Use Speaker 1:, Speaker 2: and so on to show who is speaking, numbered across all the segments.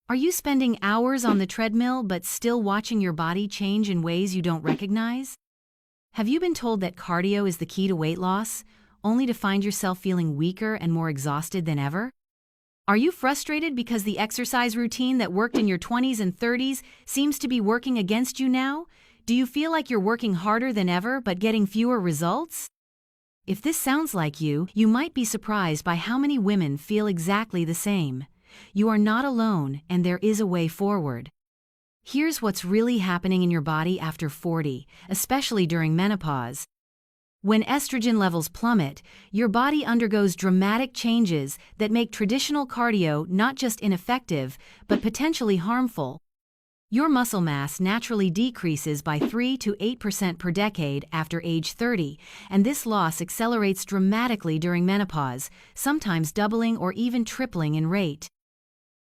Speaker 1: Are you spending hours on the treadmill but still watching your body change in ways you don't recognize? Have you been told that cardio is the key to weight loss, only to find yourself feeling weaker and more exhausted than ever? Are you frustrated because the exercise routine that worked in your 20s and 30s seems to be working against you now? Do you feel like you're working harder than ever but getting fewer results? If this sounds like you, you might be surprised by how many women feel exactly the same. You are not alone, and there is a way forward. Here's what's really happening in your body after 40, especially during menopause. When estrogen levels plummet, your body undergoes dramatic changes that make traditional cardio not just ineffective, but potentially harmful. Your muscle mass naturally decreases by 3 to 8% per decade after age 30, and this loss accelerates dramatically during menopause, sometimes doubling or even tripling in rate.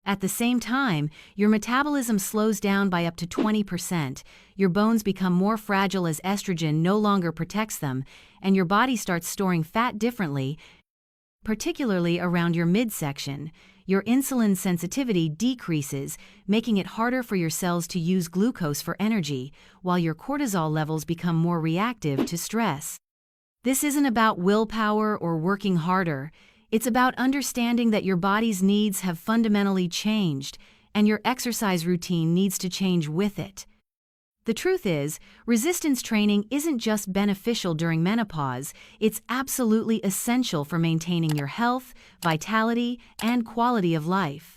Speaker 1: At the same time, your metabolism slows down by up to 20%, your bones become more fragile as estrogen no longer protects them, and your body starts storing fat differently, particularly around your midsection. Your insulin sensitivity decreases, making it harder for your cells to use glucose for energy, while your cortisol levels become more reactive to stress. This isn't about willpower or working harder. It's about understanding that your body's needs have fundamentally changed, and your exercise routine needs to change with it. The truth is, resistance training isn't just beneficial during menopause, it's absolutely essential for maintaining your health, vitality, and quality of life.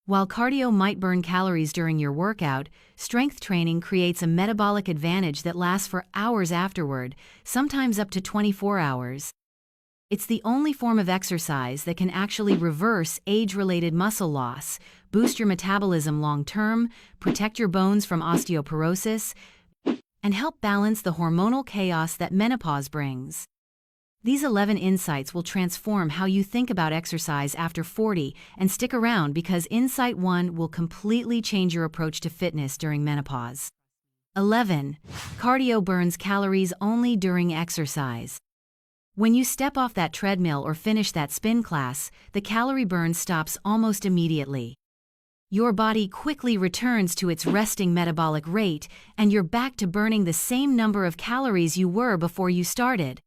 Speaker 1: While cardio might burn calories during your workout, strength training creates a metabolic advantage that lasts for hours afterward, sometimes up to 24 hours. It's the only form of exercise that can actually reverse age-related muscle loss, boost your metabolism long-term, protect your bones from osteoporosis, and help balance the hormonal chaos that menopause brings. These 11 insights will transform how you think about exercise after 40, and stick around because Insight 1 will completely change your approach to fitness during menopause. 11. Cardio burns calories only during exercise. When you step off that treadmill or finish that spin class, the calorie burn stops almost immediately. Your body quickly returns to its resting metabolic rate, and you're back to burning the same number of calories you were before you started.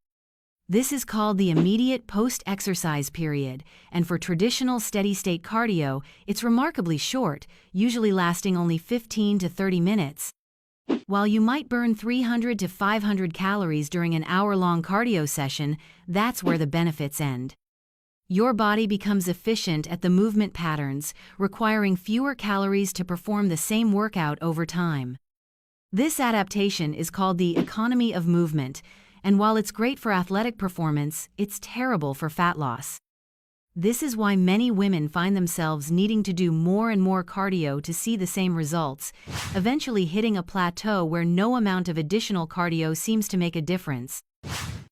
Speaker 1: This is called the immediate post-exercise period, and for traditional steady-state cardio, it's remarkably short, usually lasting only 15 to 30 minutes. While you might burn 300 to 500 calories during an hour-long cardio session, that's where the benefits end. Your body becomes efficient at the movement patterns, requiring fewer calories to perform the same workout over time. This adaptation is called the economy of movement, and while it's great for athletic performance, it's terrible for fat loss. This is why many women find themselves needing to do more and more cardio to see the same results, eventually hitting a plateau where no amount of additional cardio seems to make a difference.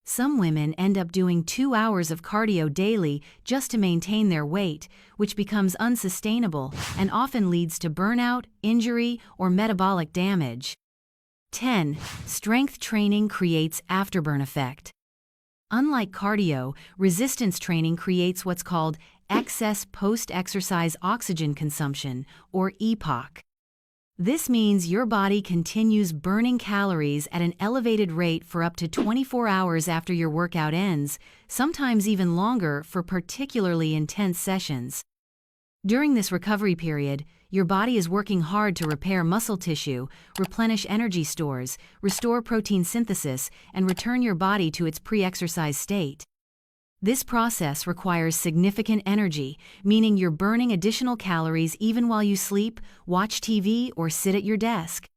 Speaker 1: Some women end up doing 2 hours of cardio daily just to maintain their weight, which becomes unsustainable and often leads to burnout, injury, or metabolic damage. 10. Strength training creates afterburn effect. Unlike cardio, resistance training creates what's called excess post-exercise oxygen consumption, or EPOC. This means your body continues burning calories at an elevated rate for up to 24 hours after your workout ends, sometimes even longer for particularly intense sessions. During this recovery period, your body is working hard to repair muscle tissue, replenish energy stores, restore protein synthesis, and return your body to its pre-exercise state. This process requires significant energy, meaning you're burning additional calories even while you sleep, watch TV, or sit at your desk.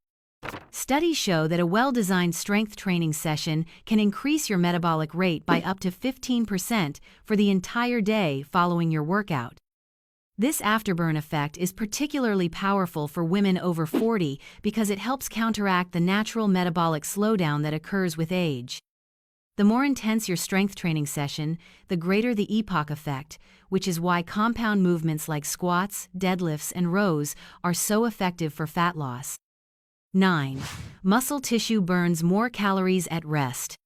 Speaker 1: Studies show that a well-designed strength training session can increase your metabolic rate by up to 15% for the entire day following your workout. This afterburn effect is particularly powerful for women over 40 because it helps counteract the natural metabolic slowdown that occurs with age. The more intense your strength training session, the greater the EPOC effect, which is why compound movements like squats, deadlifts, and rows are so effective for fat loss. 9. Muscle tissue burns more calories at rest.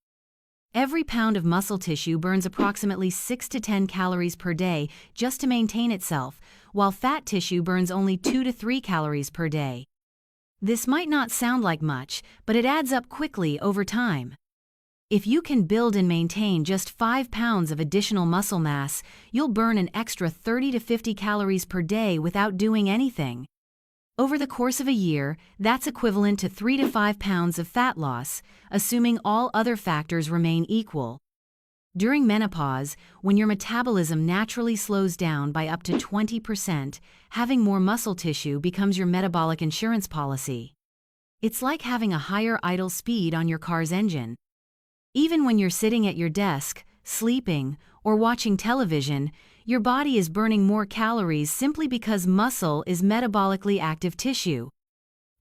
Speaker 1: Every pound of muscle tissue burns approximately 6 to 10 calories per day just to maintain itself, while fat tissue burns only 2 to 3 calories per day. This might not sound like much, but it adds up quickly over time. If you can build and maintain just 5 pounds of additional muscle mass, you'll burn an extra 30 to 50 calories per day without doing anything. Over the course of a year, that's equivalent to 3 to 5 pounds of fat loss, assuming all other factors remain equal. During menopause, when your metabolism naturally slows down by up to 20%, having more muscle tissue becomes your metabolic insurance policy. It's like having a higher idle speed on your car's engine. Even when you're sitting at your desk, sleeping, or watching television, your body is burning more calories simply because muscle is metabolically active tissue.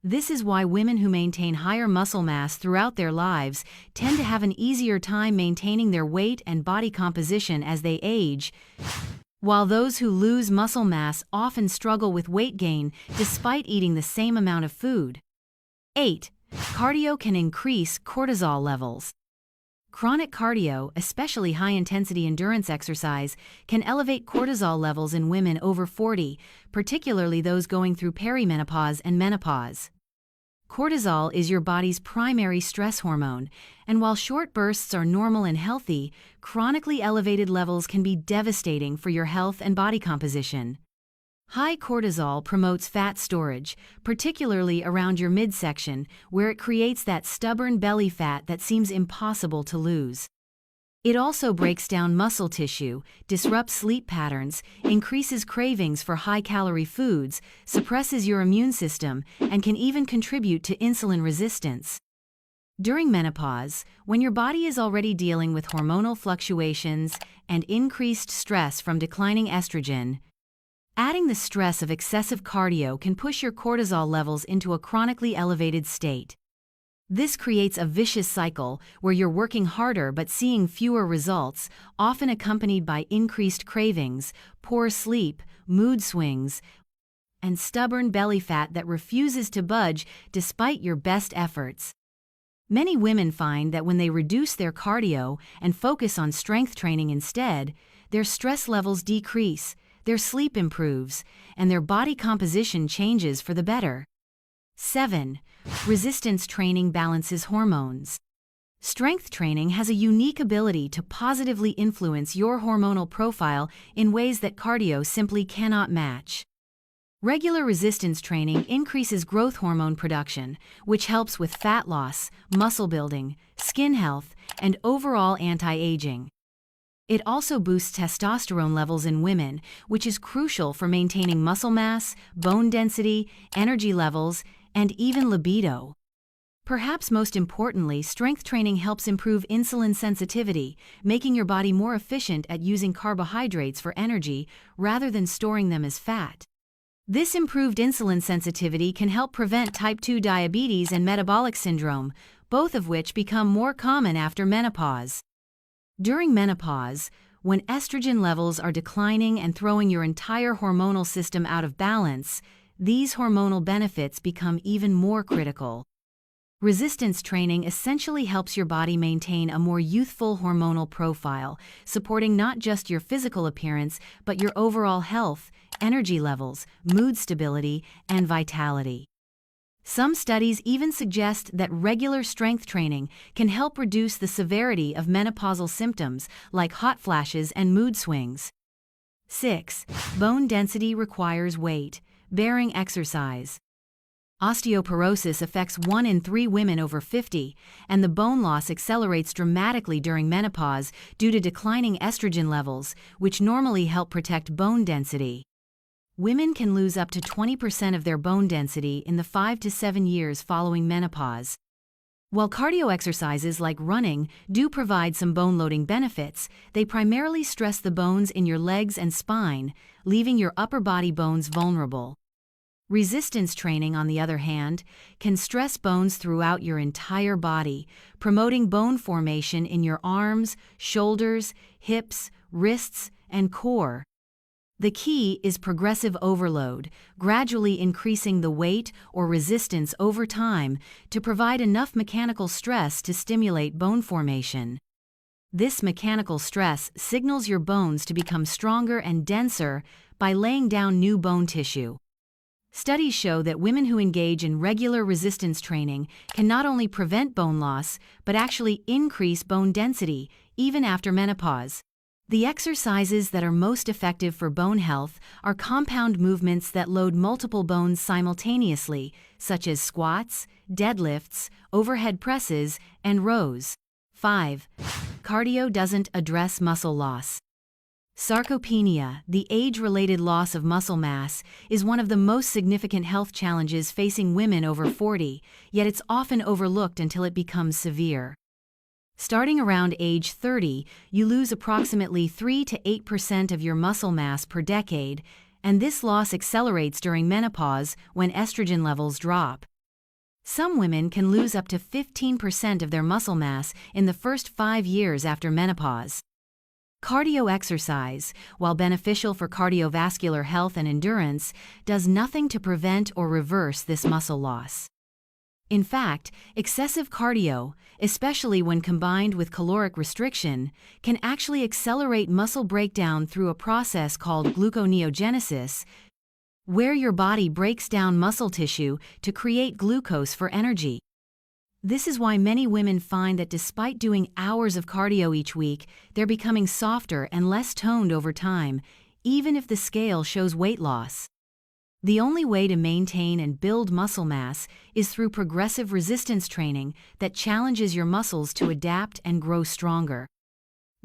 Speaker 1: This is why women who maintain higher muscle mass throughout their lives tend to have an easier time maintaining their weight and body composition as they age, while those who lose muscle mass often struggle with weight gain despite eating the same amount of food. 8. Cardio can increase cortisol levels. Chronic cardio, especially high-intensity endurance exercise, can elevate cortisol levels in women over 40, particularly those going through perimenopause and menopause. Cortisol is your body's primary stress hormone, and while short bursts are normal and healthy, chronically elevated levels can be devastating for your health and body composition. High cortisol promotes fat storage, particularly around your midsection, where it creates that stubborn belly fat that seems impossible to lose. It also breaks down muscle tissue, disrupts sleep patterns, increases cravings for high-calorie foods, suppresses your immune system, and can even contribute to insulin resistance. During menopause, when your body is already dealing with hormonal fluctuations and increased stress from declining estrogen, adding the stress of excessive cardio can push your cortisol levels into a chronically elevated state. This creates a vicious cycle where you're working harder but seeing fewer results, often accompanied by increased cravings, poor sleep, mood swings, and stubborn belly fat that refuses to budge despite your best efforts. Many women find that when they reduce their cardio and focus on strength training instead, their stress levels decrease, their sleep improves, and their body composition changes for the better. 7. Resistance training balances hormones. Strength training has a unique ability to positively influence your hormonal profile in ways that cardio simply cannot match. Regular resistance training increases growth hormone production, which helps with fat loss, muscle building, skin health, and overall anti-aging. It also boosts testosterone levels in women, which is crucial for maintaining muscle mass, bone density, energy levels, and even libido. Perhaps most importantly, strength training helps improve insulin sensitivity, making your body more efficient at using carbohydrates for energy rather than storing them as fat. This improved insulin sensitivity can help prevent type 2 diabetes and metabolic syndrome, both of which become more common after menopause. During menopause, when estrogen levels are declining and throwing your entire hormonal system out of balance, these hormonal benefits become even more critical. Resistance training essentially helps your body maintain a more youthful hormonal profile, supporting not just your physical appearance but your overall health, energy levels, mood stability, and vitality. Some studies even suggest that regular strength training can help reduce the severity of menopausal symptoms like hot flashes and mood swings. 6. Bone density requires weight-bearing exercise. Osteoporosis affects 1 in 3 women over 50, and the bone loss accelerates dramatically during menopause due to declining estrogen levels, which normally help protect bone density. Women can lose up to 20% of their bone density in the 5 to 7 years following menopause. While cardio exercises like running do provide some bone-loading benefits, they primarily stress the bones in your legs and spine, leaving your upper body bones vulnerable. Resistance training, on the other hand, can stress bones throughout your entire body, promoting bone formation in your arms, shoulders, hips, wrists, and core. The key is progressive overload, gradually increasing the weight or resistance over time to provide enough mechanical stress to stimulate bone formation. This mechanical stress signals your bones to become stronger and denser by laying down new bone tissue. Studies show that women who engage in regular resistance training can not only prevent bone loss, but actually increase bone density, even after menopause. The exercises that are most effective for bone health are compound movements that load multiple bones simultaneously, such as squats, deadlifts, overhead presses, and rows. 5. Cardio doesn't address muscle loss. Sarcopenia, the age-related loss of muscle mass, is one of the most significant health challenges facing women over 40, yet it's often overlooked until it becomes severe. Starting around age 30, you lose approximately 3 to 8% of your muscle mass per decade, and this loss accelerates during menopause when estrogen levels drop. Some women can lose up to 15% of their muscle mass in the first 5 years after menopause. Cardio exercise, while beneficial for cardiovascular health and endurance, does nothing to prevent or reverse this muscle loss. In fact, excessive cardio, especially when combined with caloric restriction, can actually accelerate muscle breakdown through a process called gluconeogenesis, where your body breaks down muscle tissue to create glucose for energy. This is why many women find that despite doing hours of cardio each week, they're becoming softer and less toned over time, even if the scale shows weight loss. The only way to maintain and build muscle mass is through progressive resistance training that challenges your muscles to adapt and grow stronger.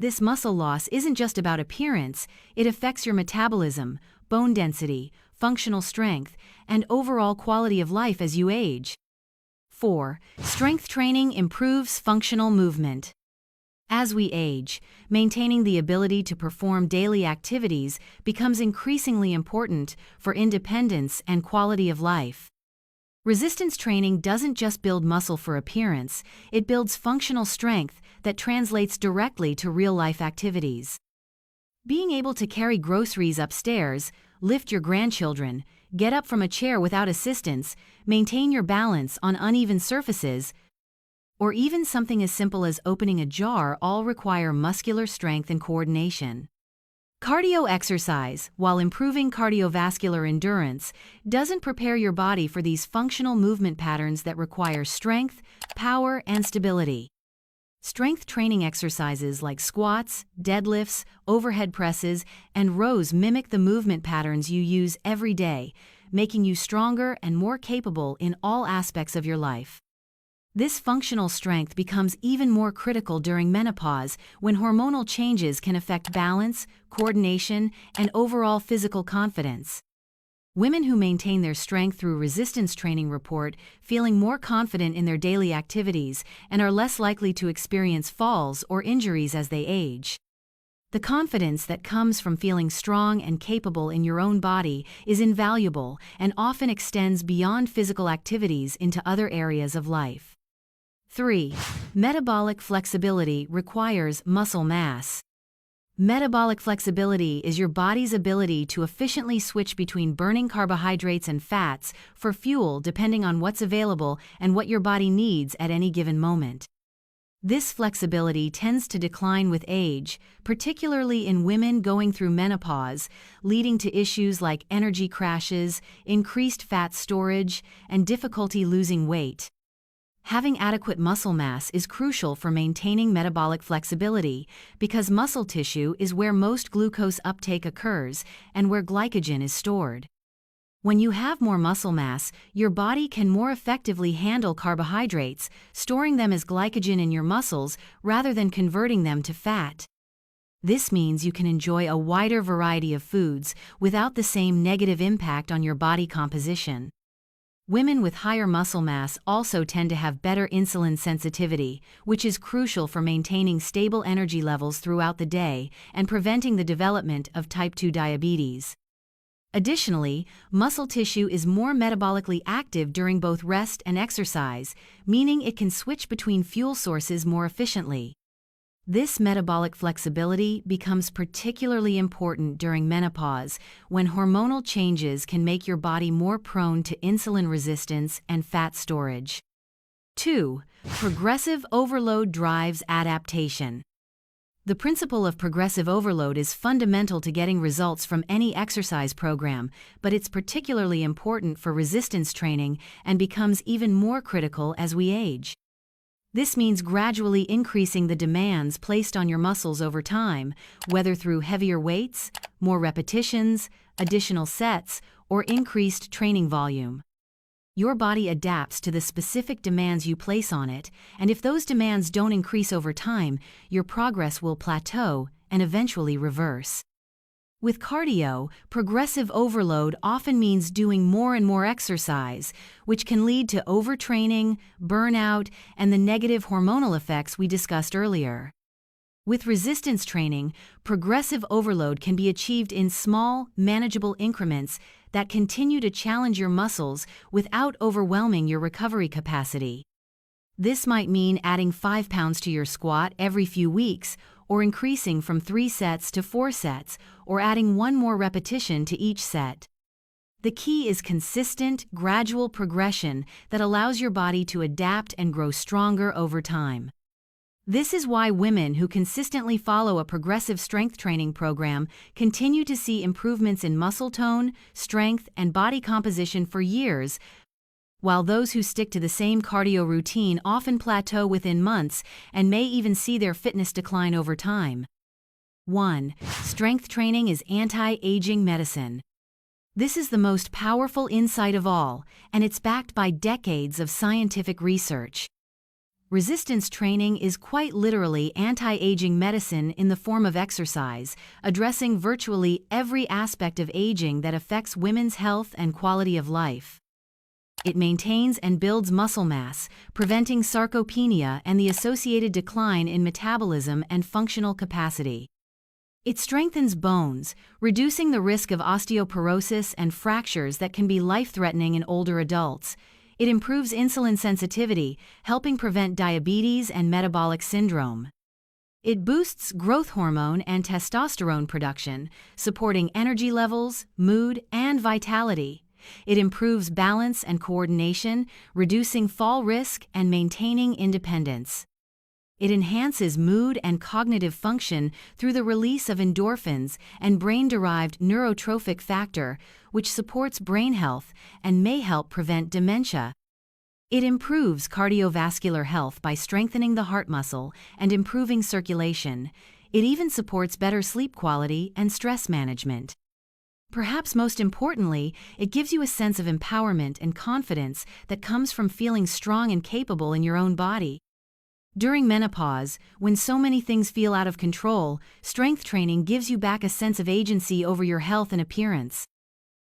Speaker 1: This muscle loss isn't just about appearance, it affects your metabolism, bone density, functional strength, and overall quality of life as you age. 4. Strength training improves functional movement. As we age, maintaining the ability to perform daily activities becomes increasingly important for independence and quality of life. Resistance training doesn't just build muscle for appearance, it builds functional strength that translates directly to real-life activities. Being able to carry groceries upstairs, lift your grandchildren, get up from a chair without assistance, maintain your balance on uneven surfaces, or even something as simple as opening a jar all require muscular strength and coordination. Cardio exercise, while improving cardiovascular endurance, doesn't prepare your body for these functional movement patterns that require strength, power, and stability. Strength training exercises like squats, deadlifts, overhead presses, and rows mimic the movement patterns you use every day, making you stronger and more capable in all aspects of your life. This functional strength becomes even more critical during menopause when hormonal changes can affect balance, coordination, and overall physical confidence. Women who maintain their strength through resistance training report feeling more confident in their daily activities and are less likely to experience falls or injuries as they age. The confidence that comes from feeling strong and capable in your own body is invaluable and often extends beyond physical activities into other areas of life. 3. Metabolic flexibility requires muscle mass. Metabolic flexibility is your body's ability to efficiently switch between burning carbohydrates and fats for fuel depending on what's available and what your body needs at any given moment. This flexibility tends to decline with age, particularly in women going through menopause, leading to issues like energy crashes, increased fat storage, and difficulty losing weight. Having adequate muscle mass is crucial for maintaining metabolic flexibility because muscle tissue is where most glucose uptake occurs and where glycogen is stored. When you have more muscle mass, your body can more effectively handle carbohydrates, storing them as glycogen in your muscles rather than converting them to fat. This means you can enjoy a wider variety of foods without the same negative impact on your body composition. Women with higher muscle mass also tend to have better insulin sensitivity, which is crucial for maintaining stable energy levels throughout the day and preventing the development of type 2 diabetes. Additionally, muscle tissue is more metabolically active during both rest and exercise, meaning it can switch between fuel sources more efficiently. This metabolic flexibility becomes particularly important during menopause, when hormonal changes can make your body more prone to insulin resistance and fat storage. 2. Progressive overload drives adaptation. The principle of progressive overload is fundamental to getting results from any exercise program, but it's particularly important for resistance training and becomes even more critical as we age. This means gradually increasing the demands placed on your muscles over time, whether through heavier weights, more repetitions, additional sets, or increased training volume. Your body adapts to the specific demands you place on it, and if those demands don't increase over time, your progress will plateau and eventually reverse. With cardio, progressive overload often means doing more and more exercise, which can lead to overtraining, burnout, and the negative hormonal effects we discussed earlier. With resistance training, progressive overload can be achieved in small, manageable increments that continue to challenge your muscles without overwhelming your recovery capacity. This might mean adding 5 pounds to your squat every few weeks, or increasing from 3 sets to 4 sets, or adding 1 more repetition to each set. The key is consistent, gradual progression that allows your body to adapt and grow stronger over time. This is why women who consistently follow a progressive strength training program continue to see improvements in muscle tone, strength, and body composition for years, while those who stick to the same cardio routine often plateau within months and may even see their fitness decline over time. 1. Strength training is anti-aging medicine. This is the most powerful insight of all, and it's backed by decades of scientific research. Resistance training is quite literally anti-aging medicine in the form of exercise, addressing virtually every aspect of aging that affects women's health and quality of life. It maintains and builds muscle mass, preventing sarcopenia and the associated decline in metabolism and functional capacity. It strengthens bones, reducing the risk of osteoporosis and fractures that can be life-threatening in older adults. It improves insulin sensitivity, helping prevent diabetes and metabolic syndrome. It boosts growth hormone and testosterone production, supporting energy levels, mood, and vitality. It improves balance and coordination, reducing fall risk and maintaining independence. It enhances mood and cognitive function through the release of endorphins and brain-derived neurotrophic factor, which supports brain health and may help prevent dementia. It improves cardiovascular health by strengthening the heart muscle and improving circulation. It even supports better sleep quality and stress management. Perhaps most importantly, it gives you a sense of empowerment and confidence that comes from feeling strong and capable in your own body. During menopause, when so many things feel out of control, strength training gives you back a sense of agency over your health and appearance.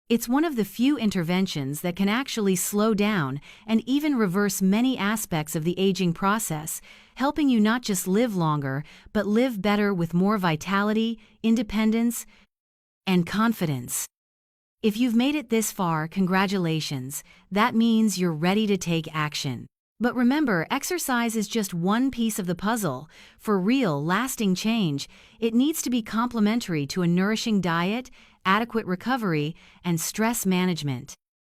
Speaker 1: It's one of the few interventions that can actually slow down and even reverse many aspects of the aging process, helping you not just live longer, but live better with more vitality, independence, and confidence. If you've made it this far, congratulations. That means you're ready to take action. But remember, exercise is just one piece of the puzzle. For real, lasting change, it needs to be complementary to a nourishing diet, adequate recovery, and stress management.